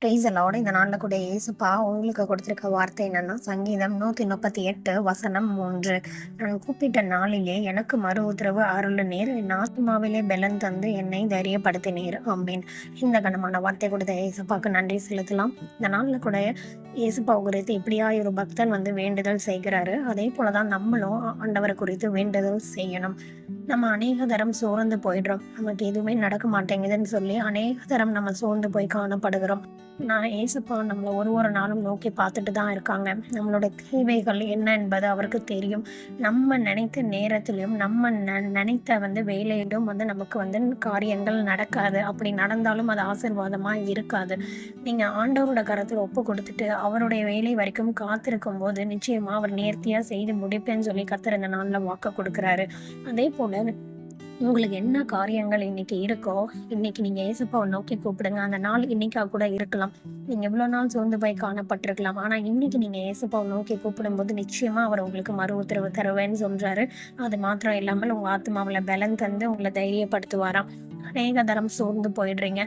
Price Lord. இந்த நாளில் கூட ஏசுப்பா உங்களுக்கு கொடுத்திருக்க வார்த்தை என்னன்னா, சங்கீதம் 138 வசனம் 3. நான் கூப்பிட்ட நாளிலே எனக்கு மறு உத்தரவு அருளினீர், என் ஆத்மாவிலே பலன் தந்து என்னை தைரியப்படுத்தினீர். ஆமீன். இந்த கனமான வார்த்தை கொடுத்த ஏசுப்பாக்கு நன்றி செலுத்தலாம். இந்த நாளில் கூட ஏசுப்பா குறித்து இப்படியா ஒரு பக்தன் வேண்டுதல் செய்கிறாரு. அதே போலதான் நம்மளும் ஆண்டவரை குறித்து வேண்டுதல் செய்யணும். நம்ம அநேக தரம் சோர்ந்து போயிடுறோம். நமக்கு எதுவுமே நடக்க மாட்டேங்குதுன்னு சொல்லி அநேக தரம் நம்ம சோர்ந்து போய் காணப்படுகிறோம். நான் ஏசப்பா நம்மளை ஒரு நாளும் நோக்கி பார்த்துட்டு தான் இருக்காங்க. நம்மளோட தேவைகள் என்ன என்பது அவருக்கு தெரியும். நம்ம நினைத்த நேரத்திலையும் நம்ம நினைத்த வேலையிலும் நமக்கு காரியங்கள் நடக்காது. அப்படி நடந்தாலும் அது ஆசீர்வாதமா இருக்காது. நீங்க ஆண்டவரோட கரத்துல ஒப்பு கொடுத்துட்டு அவருடைய வேலை வரைக்கும் காத்திருக்கும் போது நிச்சயமா அவர் நேர்த்தியா செய்து முடிப்பேன்னு சொல்லி கர்த்தர் இந்த நாள்ல வாக்கு கொடுக்குறாரு. அதே போல உங்களுக்கு என்ன காரியங்கள் இன்னைக்கு இருக்கோ, இன்னைக்கு நீங்க ஏசப்பாவை நோக்கி கூப்பிடுங்க. அந்த நாள் இன்னைக்கா கூட இருக்கலாம். நீங்க எவ்வளவு நாள் சோர்ந்து போய் காணப்பட்டிருக்கலாம். ஆனா இன்னைக்கு நீங்க ஏசப்பாவை நோக்கி கூப்பிடும் போது நிச்சயமா அவர் உங்களுக்கு மறு உத்தரவு தருவேன்னு சொல்றாரு. அது மாத்திரம் இல்லாமல் உங்க ஆத்மாவில பலன் தந்து உங்களை தைரியப்படுத்துவாராம். அநேக தரம் சோர்ந்து போயிடுறீங்க,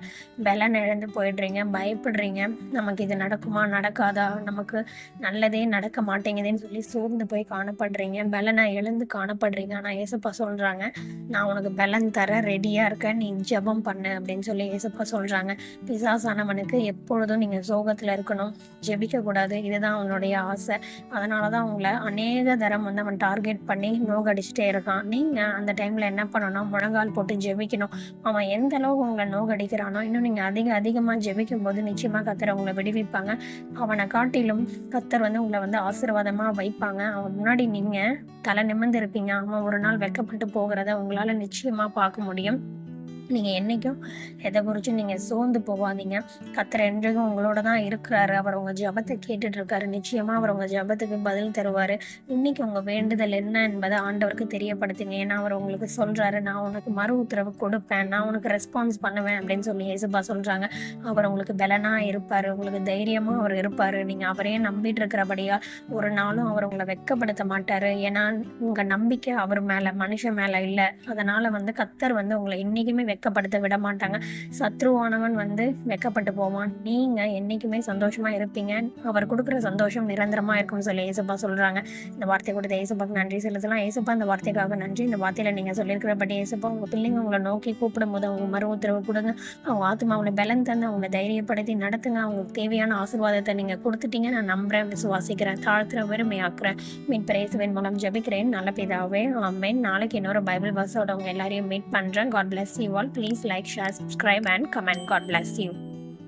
பலன் இழந்து போயிடுறீங்க, பயப்படுறீங்க. நமக்கு இது நடக்குமா நடக்காதா, நமக்கு நல்லதே நடக்க மாட்டேங்குதுன்னு சொல்லி சோர்ந்து போய் காணப்படுறீங்க, பலனை இழந்து காணப்படுறீங்க. ஆனா ஏசப்பா சொல்றாங்க, நான் உனக்கு பலன் தர ரெடியா இருக்கேன், நீ ஜெபம் பண்ணு அப்படின்னு சொல்லி ஏசப்பா சொல்றாங்க. பிசாசானவனுக்கு எப்பொழுதும் நீங்க சோகத்துல இருக்கணும், ஜெபிக்க கூடாது. இதுதான் அவனுடைய ஆசை. அதனாலதான் உங்களை அநேக தரம் அவன் டார்கெட் பண்ணி நோகடிச்சுட்டே இருக்கான். நீங்க அந்த டைம்ல என்ன பண்ணணும், முழங்கால் போட்டு ஜெபிக்கணும். அவன் எந்த அளவுக்கு உங்களை நோகடிக்கிறானோ, இன்னும் நீங்க அதிகமா ஜெபிக்கும் போது நிச்சயமா கர்த்தர் உங்களை விடுவிப்பாங்க. அவனை காட்டிலும் கர்த்தர் உங்களை ஆசீர்வாதமா வைப்பாங்க. அவன் முன்னாடி நீங்க தலை நிமிர்ந்து இருப்பீங்க. அவன் ஒரு நாள் வெட்கப்பட்டு போகிறத உங்களால நிச்சயமா பார்க்க முடியும். நீங்க என்னைக்கும் எதை குறிச்சும் நீங்க சோர்ந்து போகாதீங்க. கர்த்தர் என்றைக்கும் உங்களோட தான் இருக்கிறாரு. அவர் உங்க ஜெபத்தை கேட்டுட்டு இருக்காரு. நிச்சயமா அவர் உங்க ஜெபத்துக்கு பதில் தருவாரு. இன்னைக்கு உங்க வேண்டுதல் என்ன என்பதை ஆண்டவருக்கு தெரியப்படுத்துங்க. ஏன்னா அவர் உங்களுக்கு சொல்றாரு, நான் உனக்கு மறு உத்தரவு கொடுப்பேன், நான் உனக்கு ரெஸ்பான்ஸ் பண்ணுவேன் அப்படின்னு சொல்லி ஏசப்பா சொல்றாங்க. அவர் உங்களுக்கு பலனா இருப்பாரு, உங்களுக்கு தைரியமா அவர் இருப்பாரு. நீங்க அவரையே நம்பிட்டு இருக்கிறபடியா ஒரு நாளும் அவர் உங்களை வெட்கப்படுத்த மாட்டாரு. ஏன்னா உங்க நம்பிக்கை அவர் மேல, மனுஷன் மேல இல்ல. அதனால கர்த்தர் உங்களை இன்னைக்குமே வெட்கப்படுத்த விட மாட்டாங்க. சத்ருவானவன் வெட்கப்பட்டு போவான். நீங்க என்னைக்குமே சந்தோஷமா இருப்பீங்க. அவர் கொடுக்குற சந்தோஷம் நிரந்தரமா இருக்கும்னு சொல்லி ஏசப்பா சொல்றாங்க. இந்த வார்த்தை கொடுத்த ஏசப்பாக்கு நன்றி செலுத்தலாம். ஏசப்பா இந்த வார்த்தைக்காக நன்றி. இந்த வார்த்தையில நீங்க சொல்லியிருக்கிறபடி ஏசப்பா உங்க பிள்ளைங்க உங்களை நோக்கி கூப்பிடும் போது அவங்க மறு உத்தரவு கொடுங்க. அவங்க ஆத்மாவுல பலன் தந்து அவங்களை தைரியப்படுத்தி நடத்துங்க. அவங்களுக்கு தேவையான ஆசீர்வாதத்தை நீங்க கொடுத்துட்டீங்க. நான் நம்புறேன், விசுவாசிக்கிறேன், தாழ்த்துற வெறுமையாக்குறேன். மீன் பிரேசுவின் மூலம் ஜெபிக்கிறேன் நல்ல பிதாவே, ஆமென். நாளைக்கு இன்னொரு பைபிள் பஸ்ஸோட உங்க எல்லாரையும் மீட் பண்றேன். God bless you all. Please like, share, subscribe and comment. God bless you.